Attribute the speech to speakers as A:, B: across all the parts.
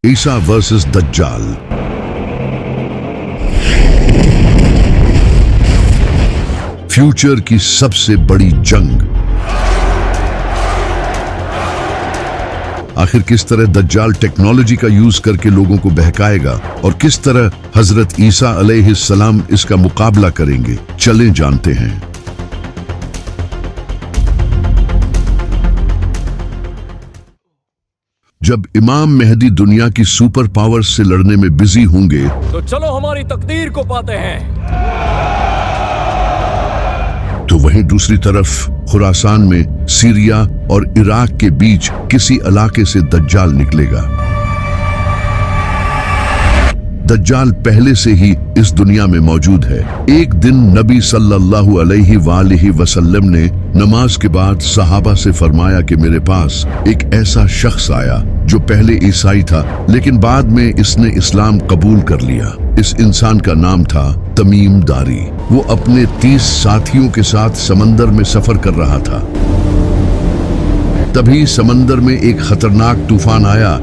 A: ईसा versus दज्जाल। Future की सबसे बड़ी जंग। आखिर किस तरह दज्जाल टेक्नोलॉजी का यूज करके लोगों को बहकाएगा और किस तरह हजरत ईसा अलैहिस्सलाम इसका मुकाबला करेंगे, चलें जानते हैं। जब इमाम मेहदी दुनिया की सुपर पावर्स से लड़ने में बिजी होंगे
B: तो चलो हमारी तकदीर को पाते हैं।
A: तो वहीं दूसरी तरफ खुरासान में सीरिया और इराक के बीच किसी इलाके से दज्जाल निकलेगा। दज्जाल पहले से ही इस दुनिया में मौजूद है। एक दिन नबी सल्लल्लाहु अलैहि वसल्लम ने नमाज के बाद सहाबा से फरमाया कि मेरे पास एक ऐसा शख्स आया जो पहले ईसाई था लेकिन बाद में इसने इस्लाम कबूल कर लिया। इस इंसान का नाम था तमीम दारी। वो अपने 30 साथियों के साथ समंदर में सफर कर रहा था। तभी समंदर में एक खतरनाक तूफान आया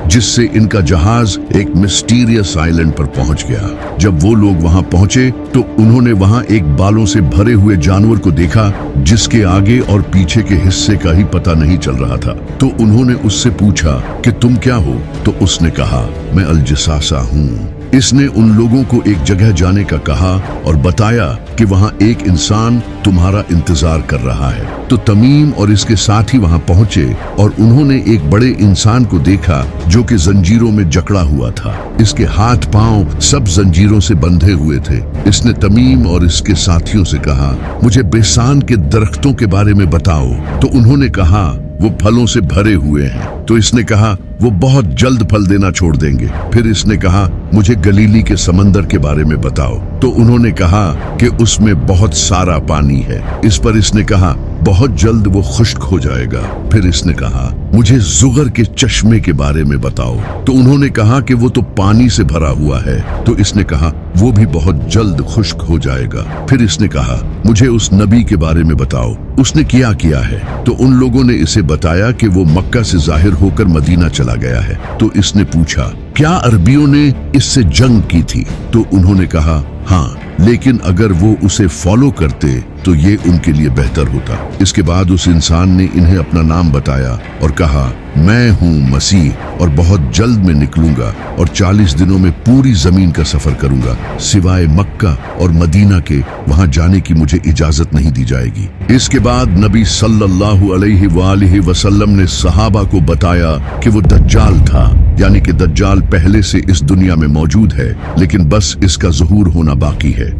A: जिससे इनका जहाज एक मिस्टीरियस आइलैंड पर पहुंच गया। जब वो लोग वहां पहुंचे तो उन्होंने वहां एक बालों से भरे हुए जानवर को देखा जिसके आगे और पीछे के हिस्से का ही पता नहीं चल रहा था। तो उन्होंने उससे पूछा कि तुम क्या हो? तो उसने कहा मैं अल-जसासा हूँ। इसने उन लोगों को एक जगह जाने का कहा और बताया कि वहां एक इंसान तुम्हारा इंतजार कर रहा है। तो तमीम और इसके साथी वहां पहुंचे और उन्होंने एक बड़े इंसान को देखा जो कि जंजीरों में जकड़ा हुआ था। इसके हाथ पांव सब जंजीरों से बंधे हुए थे। इसने तमीम और इसके साथियों से कहा मुझे बेसान के दरख्तों के बारे में बताओ। तो उन्होंने कहा वो फलों से भरे हुए हैं। तो इसने कहा वो बहुत जल्द फल देना छोड़ देंगे। फिर इसने कहा मुझे गलीली के समंदर के बारे में बताओ। तो उन्होंने कहा कि उसमें बहुत सारा पानी है। इस पर इसने कहा बहुत जल्द वो खुश्क हो जाएगा। फिर इसने कहा मुझे जुगर के चश्मे के बारे में बताओ। तो उन्होंने कहा कि वो तो पानी से भरा हुआ है। तो इसने कहा वो भी बहुत जल्द खुश्क हो जाएगा। फिर इसने कहा मुझे उस नबी के बारे में बताओ, उसने किया है। तो उन लोगों ने इसे बताया कि वो मक्का से जाहिर होकर मदीना चला गया है। तो इसने पूछा क्या अरबियों ने इससे जंग की थी? तो उन्होंने कहा हाँ, लेकिन अगर वो उसे फॉलो करते तो ये उनके लिए बेहतर होता। इसके बाद उस इंसान ने इन्हें अपना नाम बताया और कहा मैं हूँ मसीह और बहुत जल्द मैं निकलूंगा और 40 दिनों में पूरी जमीन का सफर करूंगा, सिवाय मक्का और मदीना के। वहां जाने की मुझे इजाजत नहीं दी जाएगी। इसके बाद नबी सल्लल्लाहु अलैहि वसल्लम ने सहाबा को बताया कि वो दज्जाल था, यानी कि दज्जाल पहले से इस दुनिया में मौजूद है लेकिन बस इसका ज़ुहूर होना बाकी है।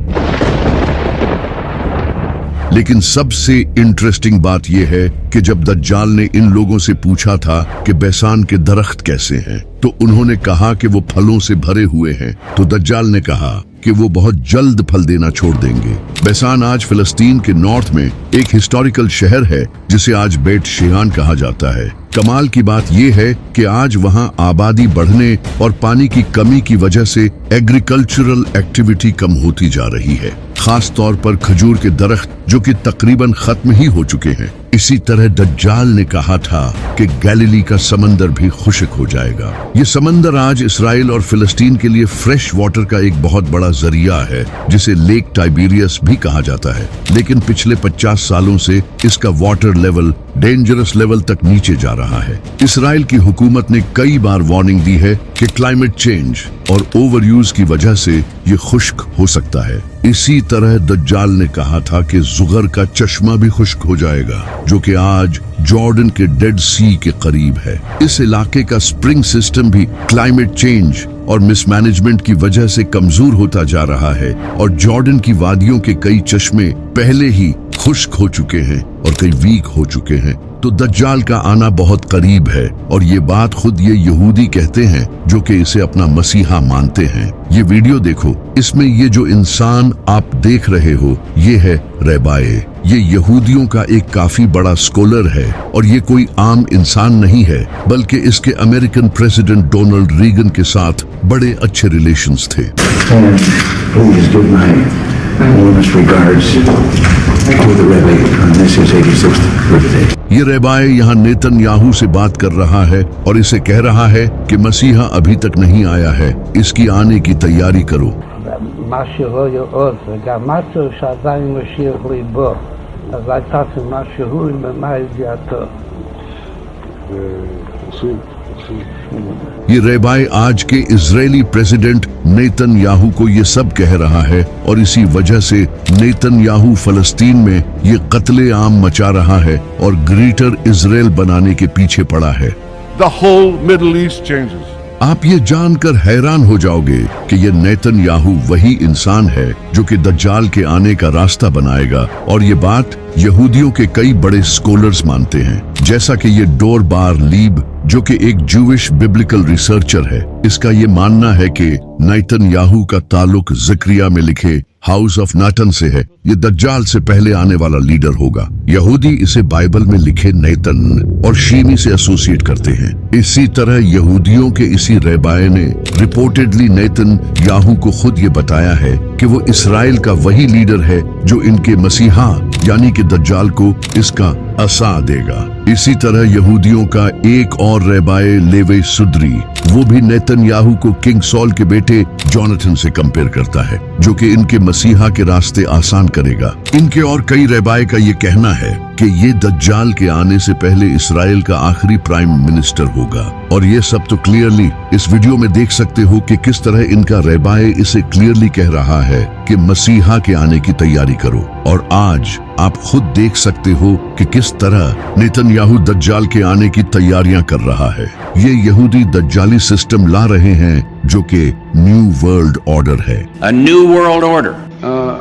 A: लेकिन सबसे इंटरेस्टिंग बात यह है कि जब दज्जाल ने इन लोगों से पूछा था कि बेसान के दरख्त कैसे हैं, तो उन्होंने कहा कि वो फलों से भरे हुए हैं। तो दज्जाल ने कहा कि वो बहुत जल्द फल देना छोड़ देंगे। बेसान आज फिलिस्तीन के नॉर्थ में एक हिस्टोरिकल शहर है जिसे आज बेट शेयान कहा जाता है। कमाल की बात यह है कि आज वहां आबादी बढ़ने और पानी की कमी की वजह से एग्रीकल्चरल एक्टिविटी कम होती जा रही है, खास तौर पर खजूर के दरख्त जो कि तकरीबन खत्म ही हो चुके हैं। इसी तरह दज्जाल ने कहा था कि गैलीली का समंदर भी खुश्क हो जाएगा। ये समंदर आज इसराइल और फिलिस्तीन के लिए फ्रेश वाटर का एक बहुत बड़ा जरिया है जिसे लेक टाइबेरियस भी कहा जाता है। लेकिन पिछले 50 सालों से इसका वाटर लेवल डेंजरस लेवल तक नीचे जा रहा है। इसराइल की हुकूमत ने कई बार वार्निंग दी है कि क्लाइमेट चेंज और ओवर यूज की वजह से ये खुश्क हो सकता है। इसी तरह दज्जाल ने कहा था कि जुगर का चश्मा भी खुश्क हो जाएगा जो कि आज जॉर्डन के डेड सी के करीब है। इस इलाके का स्प्रिंग सिस्टम भी क्लाइमेट चेंज और मिसमैनेजमेंट की वजह से कमजोर होता जा रहा है और जॉर्डन की वादियों के कई चश्मे पहले ही खुश्क हो चुके हैं और कई वीक हो चुके हैं। तो दज्जाल का आना बहुत करीब है और ये बात खुद ये यहूदी कहते हैं जो कि इसे अपना मसीहा मानते हैं। ये वीडियो देखो, इसमें ये जो इंसान आप देख रहे हो ये है रैबाए। ये यहूदियों का एक काफी बड़ा स्कॉलर है और ये कोई आम इंसान नहीं है बल्कि इसके अमेरिकन प्रेसिडेंट डोनाल्ड रीगन के साथ बड़े अच्छे रिलेशंस थे।
C: Speaking with the Rebbe, this is 86th birthday.
A: ये रेबाए यहाँ नेतन्याहू से बात कर रहा है और इसे कह रहा है कि मसीहा अभी तक नहीं आया है, इसकी आने की तैयारी करो।
D: משהו לא יעוד, וגם משהו שעדיין משאיר ליבו, אז הייתה משהו ממה ידיעתו.
A: ये रेबाए आज के इजरायली प्रेसिडेंट नेतन्याहू को ये सब कह रहा है और इसी वजह से नेतन्याहू फलस्तीन में ये कत्ले आम मचा रहा है और ग्रेटर इजराइल बनाने के पीछे पड़ा है।
E: The whole Middle East changes.
A: आप ये जानकर हैरान हो जाओगे कि ये नेतन्याहू वही इंसान है जो कि दज्जाल के आने का रास्ता बनाएगा, और ये बात यहूदियों के कई बड़े स्कॉलर्स मानते हैं, जैसा कि ये डोर बार लीब जो कि एक जूविश बिब्लिकल रिसर्चर है। इसका ये मानना है कि नेतन्याहू का ताल्लुक ज़करिया में लिखे हाउस ऑफ नाटन से है। ये दज्जाल से पहले आने वाला लीडर होगा। यहूदी इसे बाइबल में लिखे नेतन और शीमी से एसोसिएट करते हैं। इसी तरह यहूदियों के इसी रेबाए ने रिपोर्टेडली नेतन याहू को खुद ये बताया है कि वो इसराइल का वही लीडर है जो इनके मसीहा यानी कि दज्जाल को इसका असा देगा। इसी तरह यहूदियों का एक और रेबाए लेवे सुद्री, वो भी नेतन्याहू को किंग सॉल के बेटे जोनाथन से कंपेयर करता है, जो कि इनके मसीहा के रास्ते आसान करेगा। इनके और कई रेबाए का ये कहना है कि ये दज्जाल के आने से पहले इसराइल का आखिरी प्राइम मिनिस्टर होगा। और ये सब तो क्लियरली इस वीडियो में देख सकते हो कि किस तरह इनका रेबाए इसे क्लियरली कह रहा है कि मसीहा के आने की तैयारी करो। और आज आप खुद देख सकते हो कि किस तरह नेतन्याहू दज्जाल के आने की तैयारियां कर रहा है। ये यहूदी दज्जाली सिस्टम ला रहे हैं जो कि न्यू वर्ल्ड ऑर्डर है।
F: A new world order.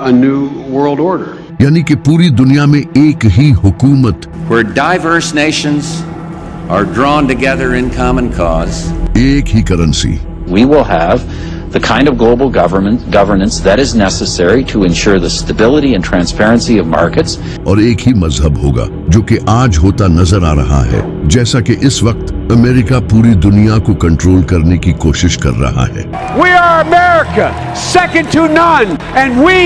C: A new world order.
A: यानी कि पूरी दुनिया में एक ही हुकूमत,
F: Where diverse nations are drawn together in common cause.
A: एक ही currency.
G: We will have the kind of global governance that is necessary to ensure the stability and transparency of markets.
A: और एक ही मजहब होगा जो कि आज होता नजर आ रहा है, जैसा कि इस वक्त अमेरिका पूरी दुनिया को कंट्रोल करने की कोशिश कर रहा है।
H: We are America, second to none, and we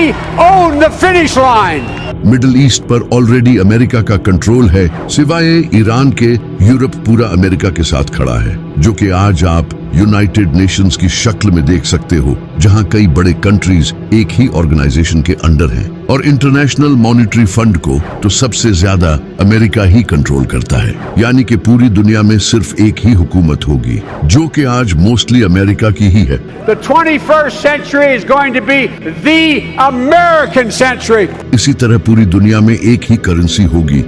H: own the finish line.
A: Middle east पर ऑलरेडी अमेरिका का कंट्रोल है, सिवाय ईरान के यूरोप पूरा अमेरिका के साथ खड़ा है, जो कि आज आप यूनाइटेड नेशंस की शक्ल में देख सकते हो, जहां कई बड़े कंट्रीज एक ही ऑर्गेनाइजेशन के अंडर हैं। और इंटरनेशनल मॉनेटरी फंड को तो सबसे ज्यादा अमेरिका ही कंट्रोल करता है, यानी कि पूरी दुनिया में सिर्फ एक ही हुकूमत होगी, जो कि आज मोस्टली अमेरिका की ही है।
H: The 21st century is going to be the American century.
A: इसी तरह पूरी दुनिया में एक ही करेंसी होगी,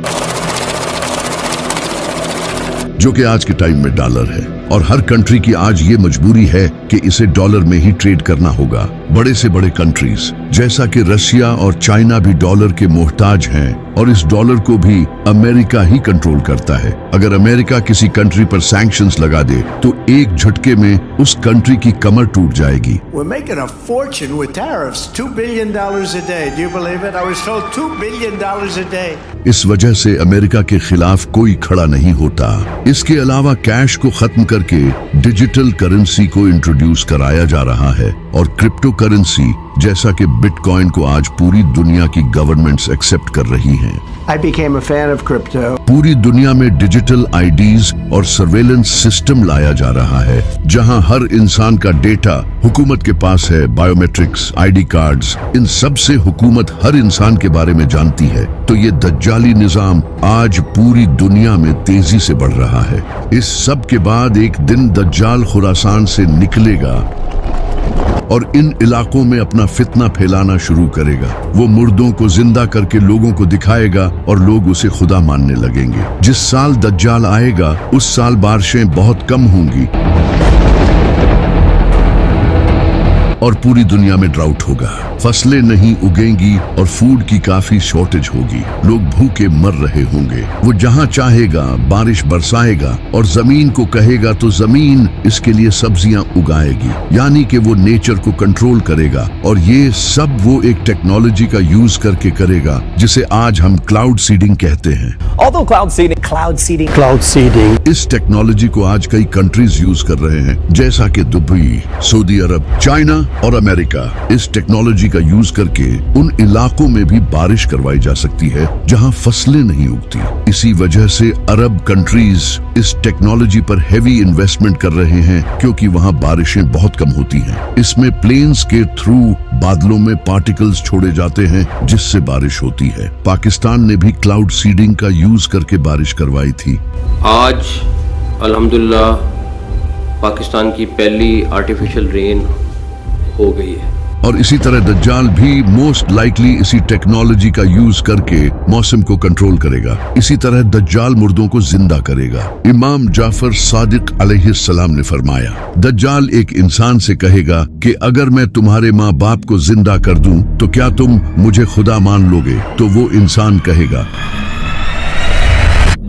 A: जो कि आज के टाइम में डॉलर है। और हर कंट्री की आज ये मजबूरी है कि इसे डॉलर में ही ट्रेड करना होगा। बड़े से बड़े कंट्रीज जैसा कि रशिया और चाइना भी डॉलर के मोहताज हैं, और इस डॉलर को भी अमेरिका ही कंट्रोल करता है। अगर अमेरिका किसी कंट्री पर सैंक्शंस लगा दे तो एक झटके में उस कंट्री की कमर टूट जाएगी।
I: We're making a fortune with tariffs, $2 billion a day. Do you believe it? I was told $2 billion a day.
A: इस वजह से अमेरिका के खिलाफ कोई खड़ा नहीं होता। इसके अलावा कैश को खत्म करके डिजिटल करेंसी को इंट्रोड्यूस कराया जा रहा है, और क्रिप्टो करेंसी जैसा कि बिटकॉइन को आज पूरी दुनिया की गवर्नमेंट्स एक्सेप्ट कर रही हैं।
I: I became a fan of crypto.
A: पूरी दुनिया में डिजिटल आईडीज और सर्वेलेंस सिस्टम लाया जा रहा है, जहां हर इंसान का डेटा हुकूमत के पास है। बायोमेट्रिक्स, आईडी कार्ड्स, इन सब से हुकूमत हर इंसान के बारे में जानती है। तो ये दज्जाली निजाम आज पूरी दुनिया में तेजी से बढ़ रहा है। इस सब के बाद एक दिन दज्जाल खुरासान से निकलेगा और इन इलाकों में अपना फितना फैलाना शुरू करेगा। वो मुर्दों को जिंदा करके लोगों को दिखाएगा और लोग उसे खुदा मानने लगेंगे। जिस साल दज्जाल आएगा उस साल बारिशें बहुत कम होंगी और पूरी दुनिया में ड्राउट होगा, फसलें नहीं उगेंगी और फूड की काफी शॉर्टेज होगी। लोग भूखे मर रहे होंगे। वो जहां चाहेगा बारिश बरसाएगा और जमीन को कहेगा तो जमीन इसके लिए सब्जियां उगाएगी, यानी कि वो नेचर को कंट्रोल करेगा। और ये सब वो एक टेक्नोलॉजी का यूज करके करेगा जिसे आज हम क्लाउड सीडिंग कहते हैं।
B: Although cloud seeding.
A: इस टेक्नोलॉजी को आज कई कंट्रीज यूज कर रहे हैं, जैसा कि दुबई, सऊदी अरब, चाइना और अमेरिका। इस टेक्नोलॉजी टेक्नोलॉजी का यूज करके उन इलाकों में भी बारिश करवाई जा सकती है जहां फसलें नहीं उगती। इसी वजह से अरब कंट्रीज इस टेक्नोलॉजी पर हेवी इन्वेस्टमेंट कर रहे हैं क्योंकि वहां बारिशें बहुत कम होती हैं। इसमें प्लेन्स के थ्रू बादलों में पार्टिकल्स छोड़े जाते हैं जिससे बारिश होती है। पाकिस्तान ने भी क्लाउड सीडिंग का यूज करके बारिश करवाई थी।
J: आज अल्हम्दुलिल्लाह पाकिस्तान की पहली आर्टिफिशियल रेन हो गई है।
A: और इसी तरह दज्जाल भी मोस्ट लाइकली इसी टेक्नोलॉजी का यूज करके मौसम को कंट्रोल करेगा। इसी तरह दज्जाल मुर्दों को जिंदा करेगा। इमाम जाफर सादिक अलैहिस्सलाम ने फरमाया, दज्जाल एक इंसान से कहेगा कि अगर मैं तुम्हारे माँ बाप को जिंदा कर दूं तो क्या तुम मुझे खुदा मान लोगे? तो वो इंसान कहेगा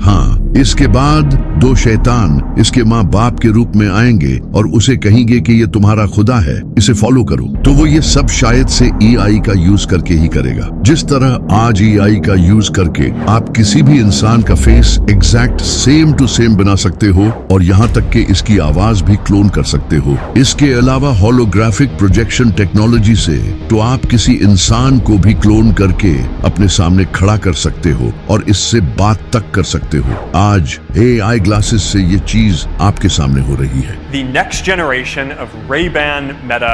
A: हाँ। इसके बाद दो शैतान इसके माँ बाप के रूप में आएंगे और उसे कहेंगे कि ये तुम्हारा खुदा है, इसे फॉलो करो। तो वो ये सब शायद से AI का यूज करके ही करेगा। जिस तरह आज AI का यूज करके आप किसी भी इंसान का face exact same to same बना सकते हो और यहाँ तक कि इसकी आवाज भी क्लोन कर सकते हो। इसके अलावा होलोग्राफिक प्रोजेक्शन टेक्नोलॉजी से तो आप किसी इंसान को भी क्लोन करके अपने सामने खड़ा कर सकते हो और इससे बात तक कर सकते हो। आज AI ग्लासेस से ये चीज आपके सामने हो रही है।
K: The next generation of Ray-Ban Meta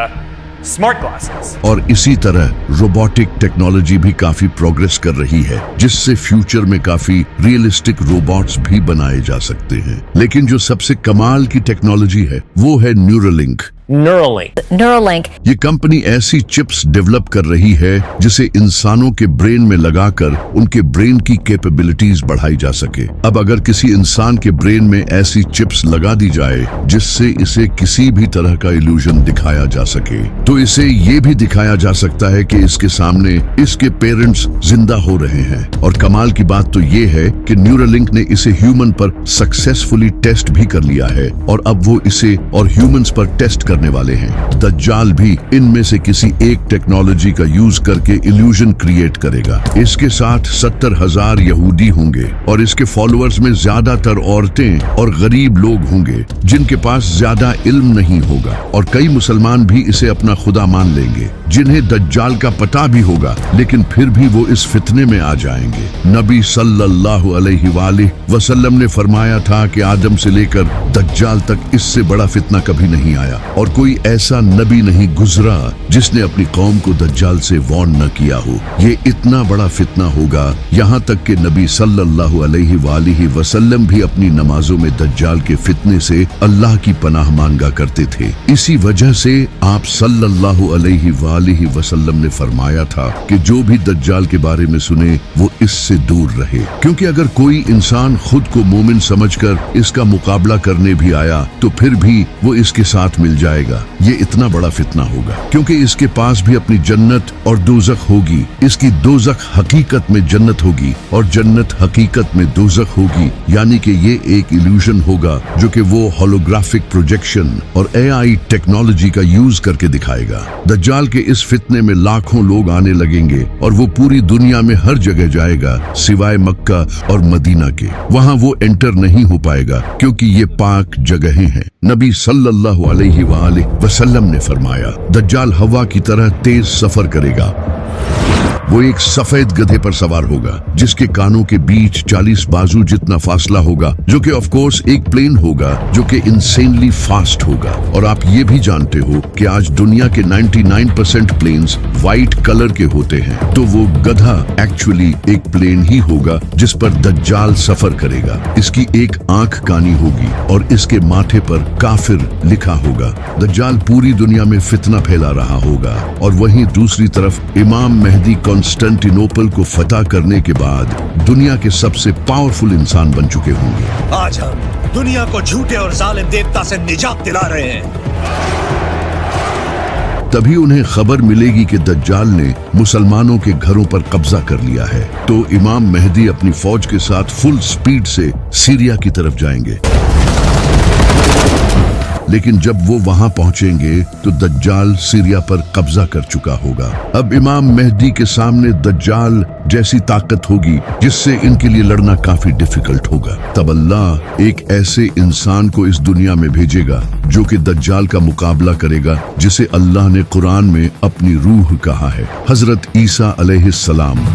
K: smart glasses.
A: और इसी तरह रोबोटिक टेक्नोलॉजी भी काफी प्रोग्रेस कर रही है जिससे फ्यूचर में काफी रियलिस्टिक रोबोट्स भी बनाए जा सकते हैं। लेकिन जो सबसे कमाल की टेक्नोलॉजी है वो है न्यूरोलिंक।
B: Neuralink.
A: ये कंपनी ऐसी चिप्स डेवलप कर रही है जिसे इंसानों के ब्रेन में लगाकर उनके ब्रेन की कैपेबिलिटीज बढ़ाई जा सके। अब अगर किसी इंसान के ब्रेन में ऐसी चिप्स लगा दी जाए जिससे इसे किसी भी तरह का इल्यूजन दिखाया जा सके तो इसे ये भी दिखाया जा सकता है कि इसके सामने इसके पेरेंट्स जिंदा हो रहे हैं। और कमाल की बात तो ये है कि न्यूरोलिंक ने इसे ह्यूमन पर सक्सेसफुली टेस्ट भी कर लिया है और अब वो इसे और ह्यूमंस पर टेस्ट करने वाले हैं। दज्जाल भी इनमें से किसी एक टेक्नोलॉजी का यूज करके इल्यूजन क्रिएट करेगा। इसके साथ 70,000 यहूदी होंगे और इसके फॉलोअर्स में ज्यादातर औरतें और गरीब लोग होंगे जिनके पास ज्यादा इल्म नहीं होगा और कई मुसलमान भी इसे अपना खुदा मान लेंगे जिन्हें दज्जाल का पता भी होगा लेकिन फिर भी वो इस फितने में आ जाएंगे। नबी सल्लल्लाहु अलैहि वसल्लम ने फरमाया था कि आदम से लेकर दज्जाल तक इससे बड़ा फितना कभी नहीं आया और कोई ऐसा नबी नहीं गुजरा जिसने अपनी कौम को दज्जाल से वार्न न किया हो। ये इतना बड़ा फितना होगा यहाँ तक कि नबी सल्लल्लाहु अलैहि वसल्लम भी अपनी नमाजों में दज्जाल के फितने से अल्लाह की पनाह मांगा करते थे। इसी वजह से आप सल्लल्लाहु अलैहि वसल्लम ने फरमाया था कि जो भी दज्जाल के बारे में सुने वो इससे दूर रहे, क्योंकि अगर कोई इंसान खुद को मोमिन समझकर इसका मुकाबला करने भी आया तो फिर भी वो इसके साथ मिल जाएगा। ये इतना बड़ा फितना होगा क्योंकि इसके पास भी अपनी जन्नत और दोज़ख होगी। इसकी दोज़ख हकीकत में जन्नत होगी और जन्नत हकीकत में दोज़ख होगी, यानी कि ये एक इल्यूजन होगा जो कि वो होलोग्राफिक प्रोजेक्शन और AI टेक्नोलॉजी का यूज करके दिखाएगा। दज्जाल के इस फितने में लाखों लोग आने लगेंगे और वो पूरी दुनिया में हर जगह जाएगा सिवाय मक्का और मदीना के। वहाँ वो एंटर नहीं हो पाएगा क्योंकि ये पाक जगहें हैं। नबी सल्लल्लाहु अलैहि वसल्लम ने फरमाया, दज्जाल हवा की तरह तेज सफर करेगा। वो एक सफेद गधे पर सवार होगा जिसके कानों के बीच 40 बाजू जितना फासला होगा, जो कि ऑफ कोर्स एक प्लेन होगा जो कि इंसेनली फास्ट होगा। और आप ये भी जानते हो कि आज दुनिया के 99% प्लेन्स व्हाइट कलर के होते हैं, तो वो गधा एक्चुअली एक प्लेन ही होगा जिस पर दज्जाल सफर करेगा। इसकी एक आंख कानी होगी और इसके माथे पर काफिर लिखा होगा। दज्जाल पूरी दुनिया में फितना फैला रहा होगा और वहीं दूसरी तरफ इमाम मेहदी कॉन्स्टेंटिनोपल को फतह करने के बाद दुनिया के सबसे पावरफुल इंसान बन चुके होंगे।
L: आज हम दुनिया को झूठे और जालिम देवता से निजात दिला रहे हैं।
A: तभी उन्हें खबर मिलेगी कि दज्जाल ने मुसलमानों के घरों पर कब्जा कर लिया है, तो इमाम मेहदी अपनी फौज के साथ फुल स्पीड से सीरिया की तरफ जाएंगे। लेकिन जब वो वहां पहुंचेंगे तो दज्जाल सीरिया पर कब्जा कर चुका होगा। अब इमाम मेहदी के सामने दज्जाल जैसी ताकत होगी जिससे इनके लिए लड़ना काफी डिफिकल्ट होगा। तब अल्लाह एक ऐसे इंसान को इस दुनिया में भेजेगा जो कि दज्जाल का मुकाबला करेगा, जिसे अल्लाह ने कुरान में अपनी रूह कहा है, हजरत ईसा अलैहिस्सलाम।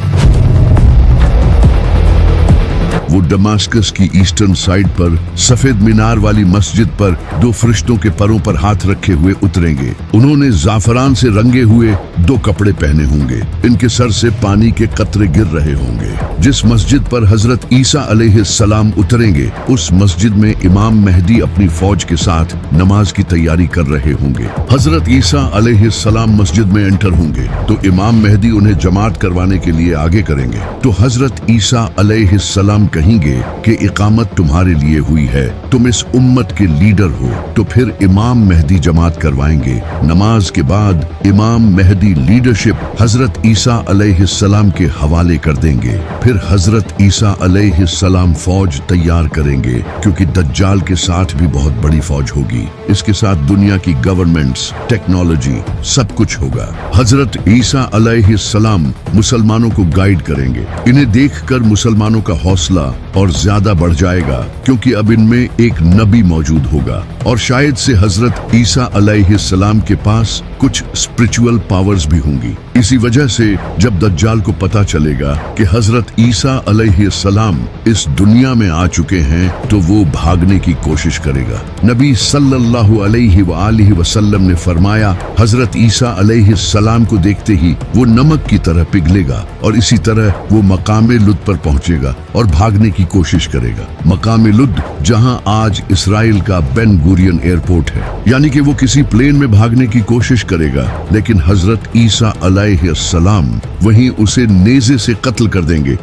A: वो दमास्कस की ईस्टर्न साइड पर सफेद मीनार वाली मस्जिद पर दो फरिश्तों के परों पर हाथ रखे हुए उतरेंगे। उन्होंने जाफरान से रंगे हुए दो कपड़े पहने होंगे। इनके सर से पानी के कतरे गिर रहे होंगे। जिस मस्जिद पर हजरत ईसा अलैहिस्सलाम उतरेंगे उस मस्जिद में इमाम मेहदी अपनी फौज के साथ नमाज की तैयारी कर रहे होंगे। हजरत ईसा अलैहिस्सलाम मस्जिद में एंटर होंगे तो इमाम मेहदी उन्हें जमात करवाने के लिए आगे करेंगे। तो हजरत ईसा अलैहिस्सलाम कहेंगे कि इकामत तुम्हारे लिए हुई है, तुम इस उम्मत के लीडर हो। तो फिर इमाम मेहदी जमात करवाएंगे। नमाज के बाद इमाम मेहदी लीडरशिप हजरत ईसा अलैहिस्सलाम के हवाले कर देंगे। फिर हजरत ईसा अलैहिस्सलाम फौज तैयार करेंगे, क्योंकि दज्जाल के साथ भी बहुत बड़ी फौज होगी। इसके साथ दुनिया की गवर्नमेंट्स, टेक्नोलॉजी, सब कुछ होगा। हजरत ईसा अलैहिस्सलाम मुसलमानों को गाइड करेंगे। इन्हें देखकर मुसलमानों का हौसला और ज्यादा बढ़ जाएगा, क्योंकि अब इनमें एक नबी मौजूद होगा और शायद से हजरत ईसा अलैहिस्सलाम के पास कुछ स्पिरिचुअल पावर्स भी होंगी। इसी वजह से जब दज्जाल को पता चलेगा कि हजरत ईसा अलैहिस्सलाम इस दुनिया में आ चुके हैं तो वो भागने की कोशिश करेगा। नबी सल्लल्लाहु अलैहि वालिहि वसल्लम ने फरमाया, हजरत ईसा अलैहिस्सलाम को देखते ही वो नमक की तरह पिघलेगा और इसी तरह वो मकामे लुद पर पहुंचेगा और भागने की कोशिश करेगा। मकामे लुद जहां आज इसराइल का बेन गुरियन एयरपोर्ट है, यानी कि वो किसी प्लेन में भागने की कोशिश करेगा, लेकिन हजरत ईसा अलैहिस्सलाम वहीं उसे नेज़े से कत्ल कर देंगे,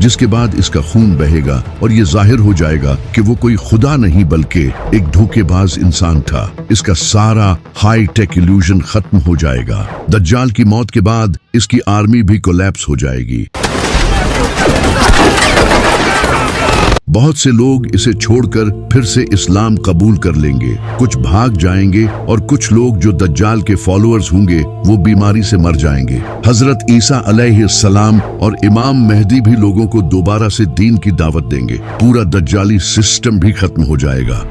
A: जिसके बाद इसका खून बहेगा और ये जाहिर हो जाएगा कि वो कोई खुदा नहीं बल्कि एक धोखेबाज इंसान था। इसका सारा हाई टेक इल्यूजन खत्म हो जाएगा। दज्जाल की मौत के बाद इसकी आर्मी भी कोलैप्स हो जाएगी। बहुत से लोग इसे छोड़कर फिर से इस्लाम कबूल कर लेंगे, कुछ भाग जाएंगे और कुछ लोग जो दज्जाल के फॉलोअर्स होंगे वो बीमारी से मर जाएंगे। हजरत ईसा अलैहिस्सलाम और इमाम मेहदी भी लोगों को दोबारा से दीन की दावत देंगे। पूरा दज्जाली सिस्टम भी खत्म हो जाएगा।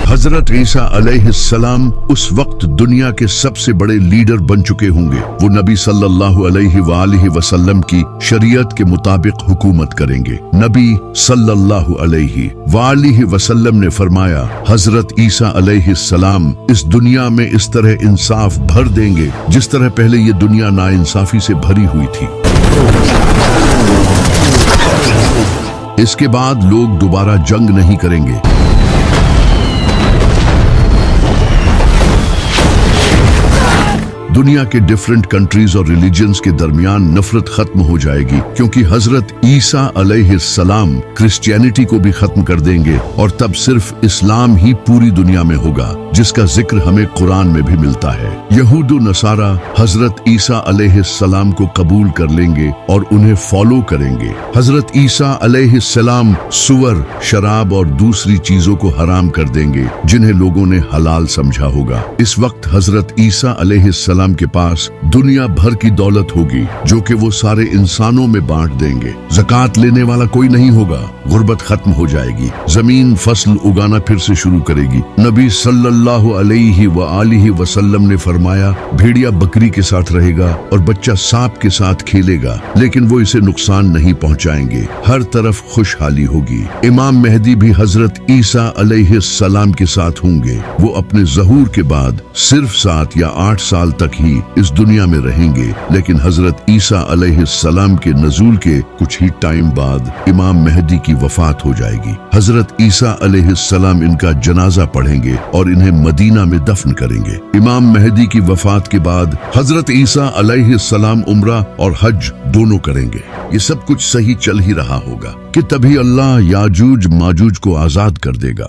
A: हजरत ईसा अलैहिस्सलाम उस वक्त दुनिया के सबसे बड़े लीडर बन चुके होंगे। वो नबी सल्लल्लाहु अलैहि वालिहि वसल्लम की शरीयत के मुताबिक हुकूमत करेंगे। नबी सल्लल्लाहु अलैहि वालिहि वसल्लम ने फरमाया, हजरत ईसा अलैहिस्सलाम इस दुनिया में इस तरह इंसाफ भर देंगे जिस तरह पहले ये दुनिया नाइंसाफी से भरी हुई थी। इसके बाद लोग दोबारा जंग नहीं करेंगे। दुनिया के डिफरेंट कंट्रीज और रिलीजन्स के दरमियान नफरत खत्म हो जाएगी, क्योंकि हजरत ईसा अलैहिस्सलाम क्रिश्चियनिटी को भी खत्म कर देंगे और तब सिर्फ इस्लाम ही पूरी दुनिया में होगा, जिसका जिक्र हमें कुरान में भी मिलता है। यहूद व नसारा हजरत ईसा अलैहिस्सलाम को कबूल कर लेंगे और उन्हें फॉलो करेंगे। हजरत ईसा अलैहिस्सलाम सुअर, शराब और दूसरी चीजों को हराम कर देंगे जिन्हें लोगों ने हलाल समझा होगा। इस वक्त हजरत ईसा अलैहिस्सलाम के पास दुनिया भर की दौलत होगी जो कि वो सारे इंसानों में बांट देंगे। ज़कात लेने वाला कोई नहीं होगा। गुर्बत खत्म हो जाएगी। जमीन फसल उगाना फिर से शुरू करेगी। नबी सल्लल्लाहु अलैहि वालिहि वसल्लम ने फरमाया, भेड़िया बकरी के साथ रहेगा और बच्चा सांप के साथ खेलेगा, लेकिन वो इसे नुकसान नहीं पहुंचाएंगे। हर तरफ खुशहाली होगी। इमाम मेहदी भी हजरत ईसा अलैहिस्सलाम के साथ होंगे। वो अपने ज़हूर के बाद सिर्फ 7 या 8 साल तक ही इस दुनिया में रहेंगे, लेकिन हजरत ईसा अलैहिस्सलाम के नज़ूल के कुछ ही टाइम बाद इमाम मेहदी की वफात हो जाएगी। हजरत ईसा अलैहिस्सलाम इनका जनाजा पढ़ेंगे और इन्हें मदीना में दफन करेंगे। इमाम मेहदी की वफात के बाद हजरत ईसा अलैहिस्सलाम उम्रा और हज दोनों करेंगे। ये सब कुछ सही चल ही रहा होगा कि तभी अल्लाह याजूज माजूज को आजाद कर देगा।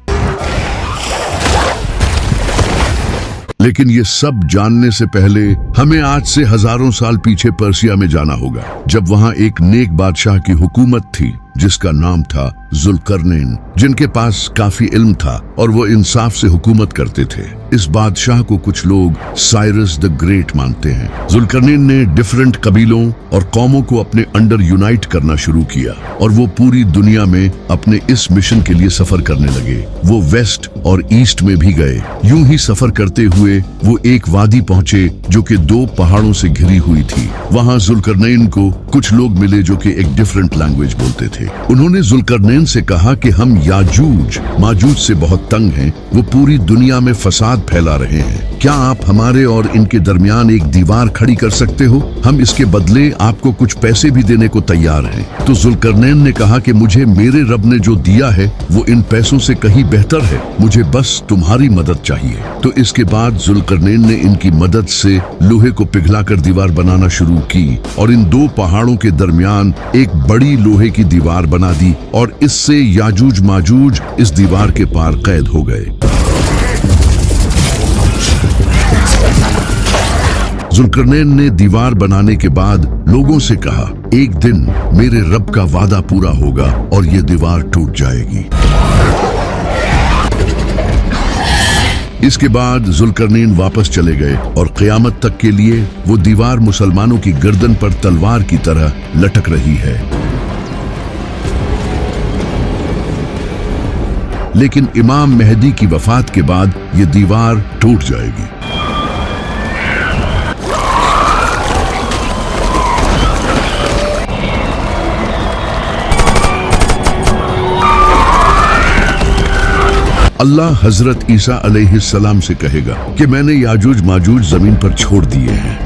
A: लेकिन ये सब जानने से पहले हमें आज से हजारों साल पीछे पर्सिया में जाना होगा, जब वहां एक नेक बादशाह की हुकूमत थी। जिसका नाम था जुल्करनैन, जिनके पास काफी इल्म था और वो इंसाफ से हुकूमत करते थे। इस बादशाह को कुछ लोग साइरस द ग्रेट मानते हैं। जुल्करनैन ने डिफरेंट कबीलों और कौमों को अपने अंडर यूनाइट करना शुरू किया और वो पूरी दुनिया में अपने इस मिशन के लिए सफर करने लगे। वो वेस्ट और ईस्ट में भी गए। यूं ही सफर करते हुए वो एक वादी पहुंचे जो कि 2 पहाड़ों से घिरी हुई थी। वहां जुल्करनैन को कुछ लोग मिले जो कि एक डिफरेंट लैंग्वेज बोलते थे। उन्होंने जुल्करनैन से कहा कि हम याजूज माजूज से बहुत तंग हैं, वो पूरी दुनिया में फसाद फैला रहे हैं। क्या आप हमारे और इनके दरमियान एक दीवार खड़ी कर सकते हो? हम इसके बदले आपको कुछ पैसे भी देने को तैयार हैं। तो जुल्करनैन ने कहा कि मुझे मेरे रब ने जो दिया है वो इन पैसों से कहीं बेहतर है, मुझे बस तुम्हारी मदद चाहिए। तो इसके बाद जुल्करनैन ने इनकी मदद से लोहे को पिघलाकर दीवार बनाना शुरू की और इन 2 पहाड़ों के दरमियान एक बड़ी लोहे की दीवार बना दी और इससे याजूज माजूज इस दीवार के पार कैद हो गए। जुल्करनैन ने दीवार बनाने के बाद लोगों से कहा, एक दिन मेरे रब का वादा पूरा होगा और ये दीवार टूट जाएगी। इसके बाद जुल्करनैन वापस चले गए और क़यामत तक के लिए वो दीवार मुसलमानों की गर्दन पर तलवार की तरह लटक रही है। लेकिन इमाम मेहदी की वफात के बाद ये दीवार टूट जाएगी। अल्लाह हजरत ईसा अलैहिस्सलाम से कहेगा कि मैंने याजूज माजूज जमीन पर छोड़ दिए हैं,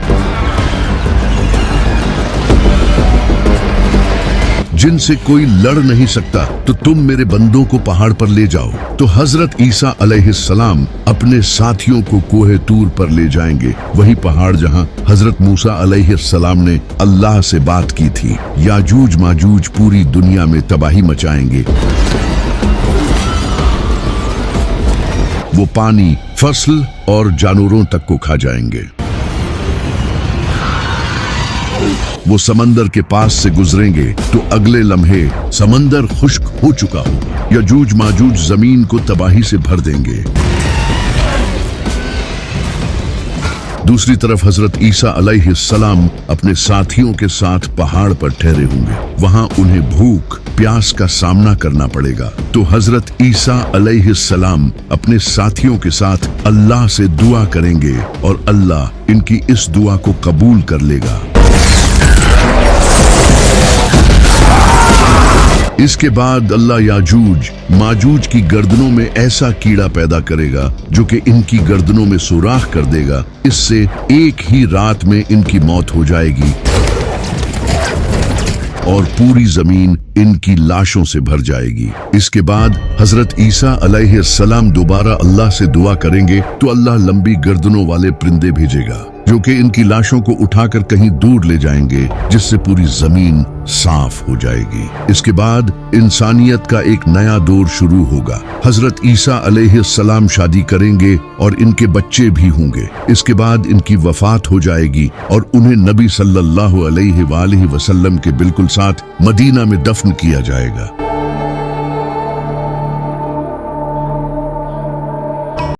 A: जिनसे कोई लड़ नहीं सकता, तो तुम मेरे बंदों को पहाड़ पर ले जाओ। तो हजरत ईसा अलैहिस्सलाम अपने साथियों को कोहे तूर पर ले जाएंगे, वही पहाड़ जहां हजरत मूसा अलैहिस्सलाम ने अल्लाह से बात की थी। याजूज माजूज पूरी दुनिया में तबाही मचाएंगे। वो पानी, फसल और जानवरों तक को खा जाएंगे। वो समंदर के पास से गुजरेंगे तो अगले लम्हे समंदर खुश्क हो चुका होगा। याजूज माजूज जमीन को तबाही से भर देंगे। दूसरी तरफ हजरत ईसा अलैहिस्सलाम अपने साथियों के साथ पहाड़ पर ठहरे होंगे। वहां उन्हें भूख प्यास का सामना करना पड़ेगा। तो हजरत ईसा अलैहिस्सलाम अपने साथियों के साथ अल्लाह से दुआ करेंगे और अल्लाह इनकी इस दुआ को कबूल कर लेगा। इसके बाद अल्लाह याजूज माजूज की गर्दनों में ऐसा कीड़ा पैदा करेगा जो कि इनकी गर्दनों में सुराख कर देगा। इससे एक ही रात में इनकी मौत हो जाएगी और पूरी जमीन इनकी लाशों से भर जाएगी। इसके बाद हजरत ईसा अलैहिस्सलाम दोबारा अल्लाह से दुआ करेंगे तो अल्लाह लंबी गर्दनों वाले परिंदे भेजेगा जो कि इनकी लाशों को उठाकर कहीं दूर ले जाएंगे, जिससे पूरी जमीन साफ हो जाएगी। इसके बाद इंसानियत का एक नया दौर शुरू होगा। हजरत ईसा अलैहिस्सलाम शादी करेंगे और इनके बच्चे भी होंगे। इसके बाद इनकी वफात हो जाएगी और उन्हें नबी सल्लल्लाहु अलैहि वसल्लम के बिल्कुल साथ मदीना में दफन किया जाएगा।